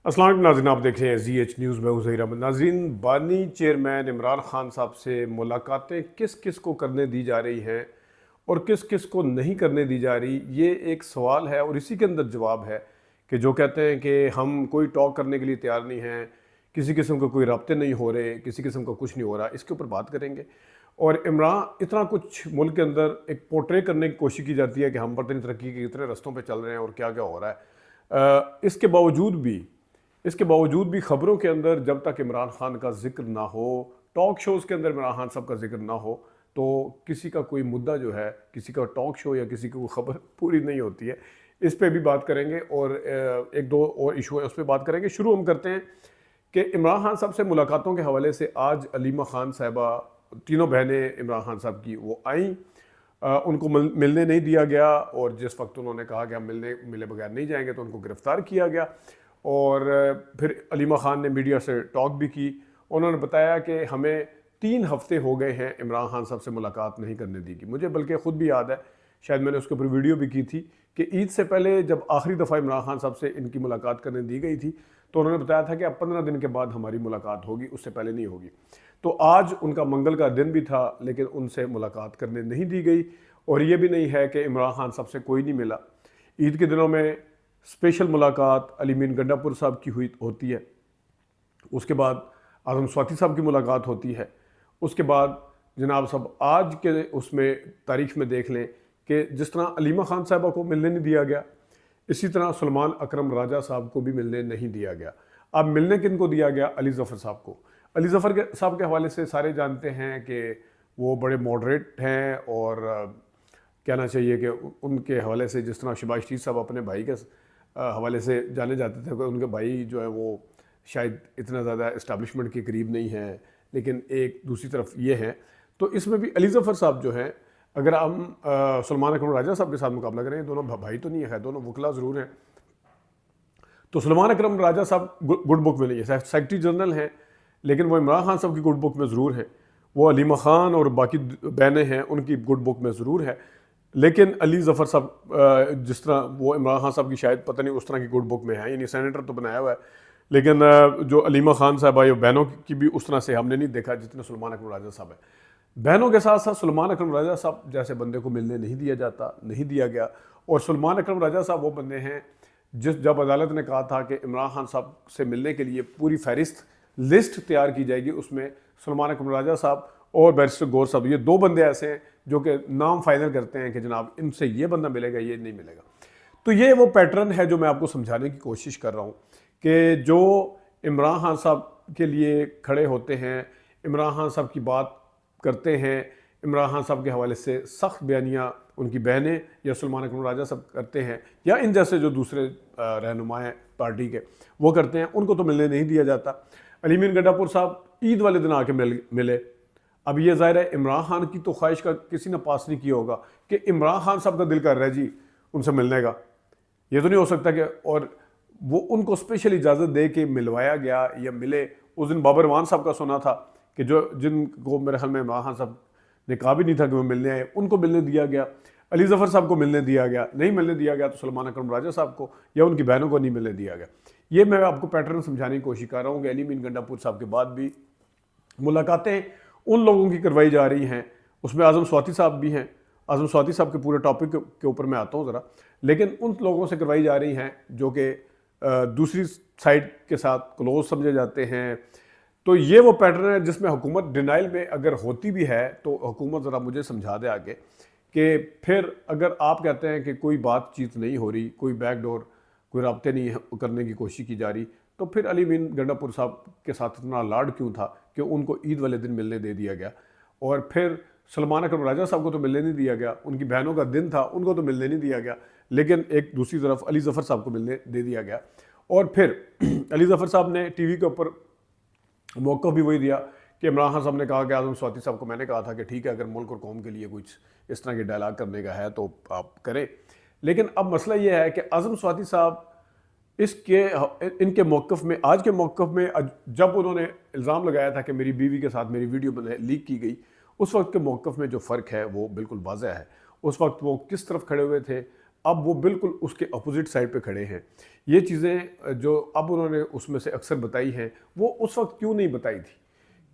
अस्सलाम वालेकुम नाज़रीन, आप देख रहे हैं ZH न्यूज़ में ज़हीर अहमद। नाज़रीन, बानी चेयरमैन इमरान खान साहब से मुलाकातें किस किस को करने दी जा रही हैं और किस किस को नहीं करने दी जा रही, ये एक सवाल है और इसी के अंदर जवाब है कि जो कहते हैं कि हम कोई टॉक करने के लिए तैयार नहीं हैं, किसी किस्म का कोई रब्ते नहीं हो रहे, किसी किस्म का कुछ नहीं हो रहा। इसके ऊपर बात करेंगे। और इमरान इतना कुछ मुल्क के अंदर एक पोर्ट्रे करने की कोशिश की जाती है कि हम बर्तनी तरक्की के इतने रस्तों पर चल रहे हैं और क्या क्या हो रहा है। इसके बावजूद भी ख़बरों के अंदर जब तक इमरान खान का जिक्र ना हो, टॉक शोज़ के अंदर इमरान खान साहब का जिक्र ना हो, तो किसी का कोई मुद्दा जो है, किसी का टॉक शो या किसी की कोई ख़बर पूरी नहीं होती है। इस पे भी बात करेंगे और एक दो और इशू है उस पर बात करेंगे। शुरू हम करते हैं कि इमरान खान साहब से मुलाकातों के हवाले से आज अलीमा खान साहिबा, तीनों बहनें इमरान खान साहब की, वो आईं। उनको मिलने नहीं दिया गया और जिस वक्त उन्होंने कहा कि हम मिले बगैर नहीं जाएंगे तो उनको गिरफ़्तार किया गया। और फिर अलीमा खान ने मीडिया से टॉक भी की। उन्होंने बताया कि हमें 3 हफ्ते हो गए हैं इमरान खान साहब से मुलाकात नहीं करने दी गई। मुझे बल्कि ख़ुद भी याद है, शायद मैंने उसके ऊपर वीडियो भी की थी कि ईद से पहले जब आखिरी दफ़ा इमरान खान साहब से इनकी मुलाकात करने दी गई थी तो उन्होंने बताया था कि अब 15 दिन के बाद हमारी मुलाकात होगी, उससे पहले नहीं होगी। तो आज उनका मंगल का दिन भी था लेकिन उनसे मुलाकात करने नहीं दी गई। और ये भी नहीं है कि इमरान खान साहब से कोई नहीं मिला। ईद के दिनों में स्पेशल मुलाकात अली मीन गंडापुर साहब की होती है, उसके बाद आज़म स्वाति साहब की मुलाकात होती है, उसके बाद जनाब साहब आज के उसमें तारीख में देख लें कि जिस तरह अलीमा खान साहबा को मिलने नहीं दिया गया, इसी तरह सलमान अकरम राजा साहब को भी मिलने नहीं दिया गया। अब मिलने किन को दिया गया? अली ज़फ़र साहब को। अली ज़फ़र साहब के हवाले से सारे जानते हैं कि वो बड़े मॉडरेट हैं और कहना चाहिए कि उनके हवाले से जिस तरह शहबाज शरीफ साहब अपने भाई के हवाले से जाने जाते थे कि उनके भाई जो है वो शायद इतना ज़्यादा इस्टेब्लिशमेंट के करीब नहीं है, लेकिन एक दूसरी तरफ ये है। तो इसमें भी अली ज़फ़र साहब जो हैं, अगर हम सलमान अकरम राजा साहब के साथ मुकाबला करें, दोनों भाई तो नहीं है, दोनों वकला ज़रूर हैं। तो सलमान अकरम राजा साहब गुड बुक में नहीं है, सेक्रेटरी जनरल हैं, लेकिन वो इमरान खान साहब की गुड बुक में ज़रूर है। वो अलीमा खान और बाकी बहनें हैं उनकी गुड बुक में ज़रूर है। लेकिन अली ज़फ़र साहब जिस तरह वो इमरान खान साहब की शायद पता नहीं उस तरह की गुड बुक में है, यानी सेनेटर तो बनाया हुआ है, लेकिन जो अलीमा खान साहबा या बहनों की भी उस तरह से हमने नहीं देखा जितने सलमान अकरम राजा साहब है। बहनों के साथ साथ सलमान अकरम राजा साहब जैसे बंदे को मिलने नहीं दिया जाता, नहीं दिया गया। और सलमान अकरम राजा साहब वो बंदे हैं जब अदालत ने कहा था कि इमरान खान साहब से मिलने के लिए पूरी फहरिस्त लिस्ट तैयार की जाएगी, उसमें सलमान अकरम राजा साहब और बैरिस्टर गौर साहब, ये 2 बंदे ऐसे हैं जो कि नाम फाइनल करते हैं कि जनाब इनसे ये बंदा मिलेगा, ये नहीं मिलेगा। तो ये वो पैटर्न है जो मैं आपको समझाने की कोशिश कर रहा हूँ कि जो इमरान खान साहब के लिए खड़े होते हैं, इमरान खान साहब की बात करते हैं, इमरान खान साहब के हवाले से सख्त बयानियाँ उनकी बहनें या सलमान अकरम राजा साहब करते हैं, या इन जैसे जो दूसरे रहनुमा हैं पार्टी के वो करते हैं, उनको तो मिलने नहीं दिया जाता। अली मीन गंडापुर साहब ईद वाले दिन आके मिले। अब ये ज़ाहिर है इमरान खान की तो ख्वाहिश का किसी ने पास नहीं किया होगा कि इमरान खान साहब का दिल कर रहा है जी उनसे मिलने का। ये तो नहीं हो सकता कि और वो उनको स्पेशल इजाज़त दे के मिलवाया गया या मिले। उस दिन बाबर मान साहब का सुना था कि जो जिनको मेरे ख्याल में इमरान खान साहब ने कहा भी नहीं था कि वो मिलने आए, उनको मिलने दिया गया। अली ज़फ़र साहब को मिलने दिया गया, नहीं मिलने दिया गया तो सलमान अकरम राजा साहब को या उनकी बहनों को नहीं मिलने दिया गया। ये मैं आपको पैटर्न समझाने की कोशिश कर रहा हूँ कि अली मीन गंडापुर साहब के बाद भी मुलाकातें उन लोगों की करवाई जा रही हैं, उसमें आज़म स्वाति साहब भी हैं। आज़म स्वाति साहब के पूरे टॉपिक के ऊपर मैं आता हूँ ज़रा, लेकिन उन लोगों से करवाई जा रही हैं जो कि दूसरी साइड के साथ क्लोज समझे जाते हैं। तो ये वो पैटर्न है जिसमें हुकूमत डिनाइल में अगर होती भी है तो हुकूमत ज़रा मुझे समझा दे आगे कि फिर अगर आप कहते हैं कि कोई बातचीत नहीं हो रही, कोई बैकडोर, कोई रब्ते नहीं करने की कोशिश की जा रही, तो फिर अली मीन गंडापुर साहब के साथ इतना लाड क्यों था कि उनको ईद वाले दिन मिलने दे दिया गया? और फिर सलमान अकरम राजा साहब को तो मिलने नहीं दिया गया, उनकी बहनों का दिन था, उनको तो मिलने नहीं दिया गया, लेकिन एक दूसरी तरफ अली ज़फ़र साहब को मिलने दे दिया गया। और फिर अली ज़फ़र साहब ने टीवी के ऊपर मौक़िफ़ भी वही दिया कि इमरान खान साहब ने कहा कि आज़म स्वाति साहब को मैंने कहा था कि ठीक है अगर मुल्क और कौम के लिए कुछ इस तरह के डायलॉग करने का है तो आप करें। लेकिन अब मसला ये है कि आज़म स्वाति साहब इनके मौक़िफ़ में, आज के मौक़िफ़ में, जब उन्होंने इल्ज़ाम लगाया था कि मेरी बीवी के साथ मेरी वीडियो लीक की गई, उस वक्त के मौक़िफ़ में जो फ़र्क है वो बिल्कुल वाज़ेह है। उस वक्त वो किस तरफ खड़े हुए थे, अब वो बिल्कुल उसके अपोजिट साइड पे खड़े हैं। ये चीज़ें जो अब उन्होंने उसमें से अक्सर बताई हैं, वो उस वक्त क्यों नहीं बताई थी?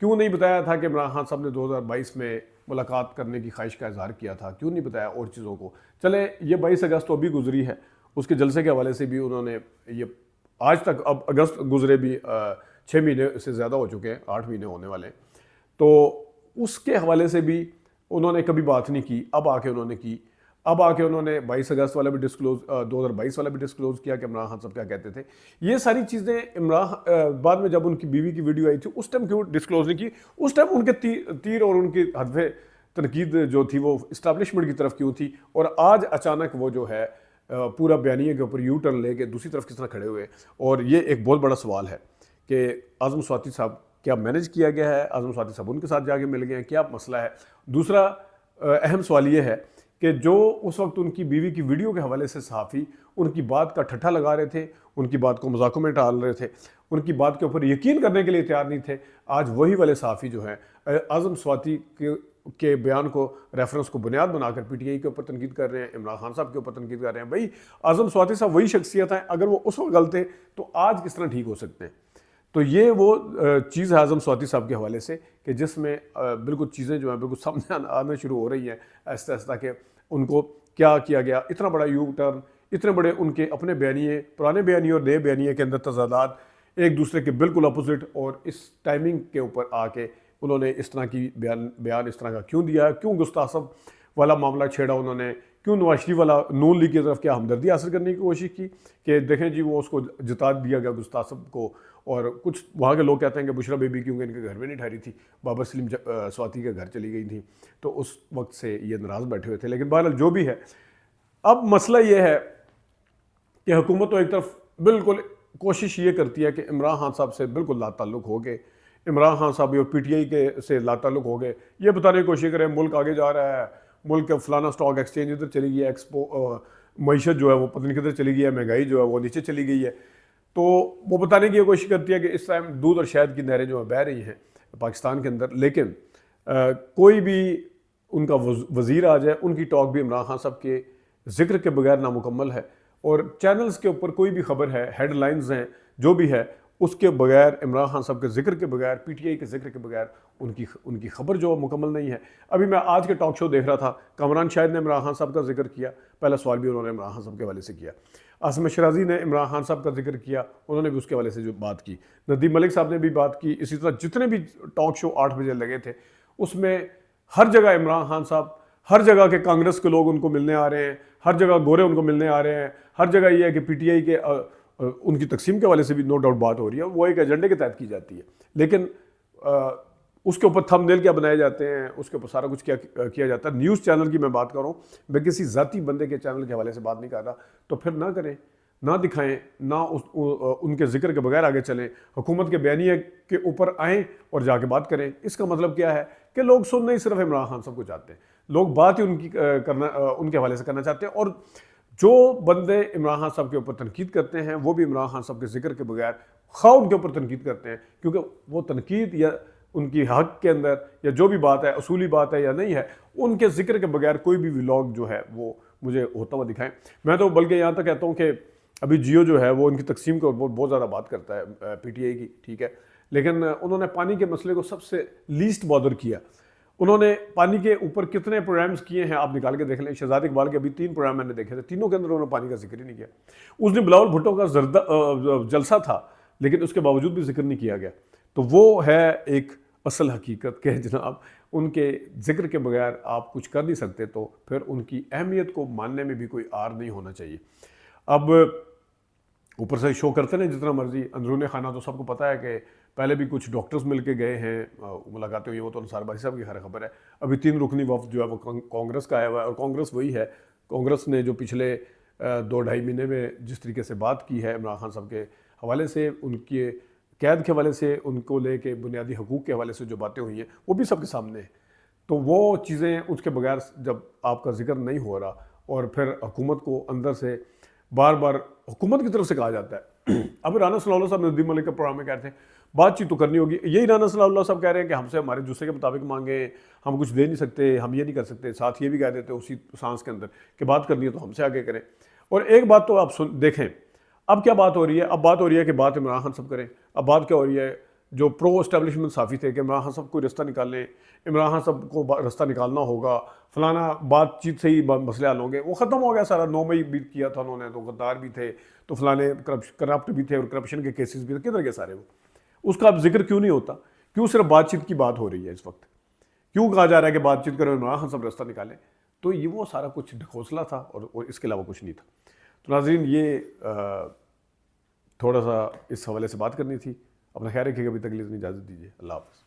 क्यों नहीं बताया था कि इमरान खान साहब ने 2022 में मुलाकात करने की ख्वाहिश का इजहार किया था? क्यों नहीं बताया और चीज़ों को? चले, ये 22 अगस्त तो अभी गुजरी है, उसके जलसे के हवाले से भी उन्होंने ये आज तक, अब अगस्त गुजरे भी 6 महीने से ज़्यादा हो चुके हैं, 8 महीने होने वाले हैं, तो उसके हवाले से भी उन्होंने कभी बात नहीं की। अब आके उन्होंने की, अब आके उन्होंने 22 अगस्त वाला भी डिस्क्लोज 2022 वाला भी डिस्क्लोज किया कि इमरान खान साहब क्या कहते थे। ये सारी चीज़ें बाद में जब उनकी बीवी की वीडियो आई थी उस टाइम क्यों डिस्क्लोज नहीं की? उस टाइम उनके तीर और उनकी हदफ तनकीद जो थी वो इस्टेब्लिशमेंट की तरफ क्यों थी? और आज अचानक वो जो है पूरा बयानिए के ऊपर यू टर्न लेके दूसरी तरफ किस तरह खड़े हुए? और ये एक बहुत बड़ा सवाल है कि आज़म स्वाति साहब क्या मैनेज किया गया है? आज़म स्वाति साहब उनके साथ जाके मिल गए हैं, क्या मसला है? दूसरा अहम सवाल ये है कि जो उस वक्त उनकी बीवी की वीडियो के हवाले से सहाफ़ी उनकी बात का ठट्ठा लगा रहे थे, उनकी बात को मजाकों में टाल रहे थे, उनकी बात के ऊपर यकीन करने के लिए तैयार नहीं थे, आज वही वाले सहाफ़ी जो हैं आज़म स्वाति के बयान को रेफरेंस को बुनियाद बनाकर पीटीआई के ऊपर तनकीद कर रहे हैं, इमरान खान साहब के ऊपर तनकीद कर रहे हैं। भाई, आज़म स्वाति साहब वही शख्सियत है, अगर वो उस वक्त गलत थे तो आज किस तरह ठीक हो सकते हैं? तो ये वो चीज़ है आज़म स्वाति साहब के हवाले से कि जिसमें बिल्कुल चीज़ें जो हैं बिल्कुल सामने आना शुरू हो रही हैं आहिस्ता आहिस्ता कि उनको क्या किया गया, इतना बड़ा यू टर्न, इतने बड़े उनके अपने बयानिए, पुराने बयानिए और नए बयानिए के अंदर तजादात एक दूसरे के बिल्कुल अपोजिट, और इस टाइमिंग के ऊपर आके उन्होंने इस तरह की बयान इस तरह का क्यों दिया? क्यों गुस्ताखब वाला मामला छेड़ा उन्होंने? क्यों नवाज शरीफ वाला नून लीग की तरफ क्या हमदर्दी हासिल करने की कोशिश की कि देखें जी वो उसको जिता दिया गया गुस्ताखब को? और कुछ वहाँ के लोग कहते हैं कि बुशरा बेबी क्योंकि इनके घर में नहीं ठहरी थी, बाबर सलीम स्वाति के घर चली गई थी, तो उस वक्त से ये नाराज़ बैठे हुए थे। लेकिन बहरहाल जो भी है, अब मसला ये है कि हुकूमत तो एक तरफ बिल्कुल कोशिश ये करती है कि इमरान खान साहब से बिल्कुल लाताल्लुक हो गए, इमरान खान साहब और पीटीआई के से लाताल्लुक हो गए, ये बताने की कोशिश करें मुल्क आगे जा रहा है, मुल्क फलाना स्टॉक एक्सचेंज इधर चली गई है, मीशत जो है वो पता नहीं किधर चली गई है, महंगाई जो है वो नीचे चली गई है, तो वो बताने की कोशिश करती है कि इस टाइम दूध और शहद की नहरें जो है बह रही हैं पाकिस्तान के अंदर। लेकिन कोई भी उनका वज़ीर आ जाए, उनकी टॉक भी इमरान खान साहब के ज़िक्र के बगैर नामुकम्मल है, और चैनल्स के ऊपर कोई भी खबर है, हेडलाइंस हैं, जो भी है, उसके बगैर, इमरान खान साहब के जिक्र के बगैर, पीटीआई के जिक्र के बगैर उनकी खबर जो मुकम्मल नहीं है। अभी मैं आज के टॉक शो देख रहा था, कामरान शाहिद ने इमरान खान साहब का जिक्र किया, पहला सवाल भी उन्होंने इमरान खान साहब के हवाले से किया। आसिम शराजी ने इमरान खान साहब का जिक्र किया, उन्होंने भी उसके हवाले से जो बात की। नदीम मलिक साहब ने भी बात की। इसी तरह जितने भी टॉक शो 8 बजे लगे थे, उसमें हर जगह इमरान खान साहब, हर जगह के कांग्रेस के लोग उनको मिलने आ रहे हैं, हर जगह गोरे उनको मिलने आ रहे हैं, हर जगह ये है कि पीटीआई के उनकी तकसीम के वाले से भी नो डाउट बात हो रही है, वो एक एजेंडे के तहत की जाती है। लेकिन उसके ऊपर थंबनेल क्या बनाए जाते हैं, उसके ऊपर सारा कुछ क्या किया जाता है। न्यूज़ चैनल की मैं बात कर रहा हूँ, मैं किसी ज़ाती बंदे के चैनल के हवाले से बात नहीं कर रहा, तो फिर ना करें, ना दिखाएं, ना उनके जिक्र के बगैर आगे चलें, हुकूमत के बयानिए के ऊपर आएँ और जाके बात करें। इसका मतलब क्या है कि लोग सुनना ही सिर्फ इमरान खान साहब को चाहते हैं, लोग बात ही उनके हवाले से करना चाहते हैं। और जो बंदे इमरान खान साहब के ऊपर तनकीद करते हैं, वो भी इमरान खान साहब के जिक्र के बगैर खा उनके ऊपर तनकीद करते हैं, क्योंकि वो तनकीद या उनकी हक के अंदर या जो भी बात है, असूली बात है या नहीं है, उनके जिक्र के बगैर कोई भी व्लॉग जो है वो मुझे होता हुआ दिखाएं। मैं तो बल्कि यहाँ तक कहता हूँ कि अभी जियो जो है वो उनकी तकसीम के ऊपर बहुत ज़्यादा बात करता है पीटीआई की, ठीक है, लेकिन उन्होंने पानी के मसले को सबसे लीस्ट बॉदर किया। उन्होंने पानी के ऊपर कितने प्रोग्राम्स किए हैं आप निकाल के देख लें। शहजाद इकबाल के अभी 3 प्रोग्राम मैंने देखे थे, तीनों के अंदर उन्होंने पानी का जिक्र ही नहीं किया। उस दिन बिलावल भुट्टो का जलसा था, लेकिन उसके बावजूद भी जिक्र नहीं किया गया। तो वो है एक असल हकीकत के जनाब, उनके जिक्र के बगैर आप कुछ कर नहीं सकते, तो फिर उनकी अहमियत को मानने में भी कोई आर नहीं होना चाहिए। अब ऊपर से शो करते हैं जितना मर्जी, अंदरूनी खाना तो सबको पता है कि पहले भी कुछ डॉक्टर्स मिल के गए हैं, मुलाकातें हुई, वो तो अंसार भाई साहब की खैर खबर है। अभी 3 रुकनी वफ्द जो है वो कांग्रेस का आया हुआ है, और कांग्रेस वही है, कांग्रेस ने जो पिछले 2-2.5 महीने में जिस तरीके से बात की है इमरान खान साहब के हवाले से, उनके कैद के हवाले से, उनको लेके बुनियादी हकूक़ के हवाले से जो बातें हुई हैं, वो भी सबके सामने है। तो वो चीज़ें उसके बगैर जब आपका जिक्र नहीं हो रहा और फिर हुकूमत को अंदर से बार बार हुकूमत की तरफ से कहा जाता है। अब राना सलाउल्लाह साहब नदीम मलिक के प्रोग्राम में कहते हैं बातचीत तो करनी होगी, यही राना सलाउल्लाह साहब कह रहे हैं कि हमसे हमारे जुस्से के मुताबिक मांगे, हम कुछ दे नहीं सकते, हम ये नहीं कर सकते। साथ ये भी कह देते उसी सांस के अंदर कि बात करनी है तो हमसे आगे करें। और एक बात तो आप देखें, अब क्या बात हो रही है, अब बात हो रही है कि बात इमरान खान सब करें। अब बात क्या हो रही है, जो प्रो एस्टेब्लिशमेंट साफ़ी थे कि इमरान खान साहब कोई रास्ता निकालें, इमरान खान साहब को रास्ता निकालना होगा, फलाना बातचीत से ही मसले हल होंगे, वो ख़त्म हो गया सारा। 9 मई भी किया था उन्होंने, तो गद्दार भी थे, तो फलाने करप्ट भी थे और करप्शन के केसेस भी थे, किधर गए सारे वो? उसका अब जिक्र क्यों नहीं होता? क्यों सिर्फ बातचीत की बात हो रही है इस वक्त? क्यों कहा जा रहा है कि बातचीत करो, इमरान खान साहब रास्ता निकालें? तो ये वो सारा कुछ ढकोसला था और इसके अलावा कुछ नहीं था। तो नाज़रीन, ये थोड़ा सा इस हवाले से बात करनी थी। अपना ख्याल रखिएगा, अभी तक के लिए इतनी इजाज़त दीजिए। अल्लाह हाफ़िज़।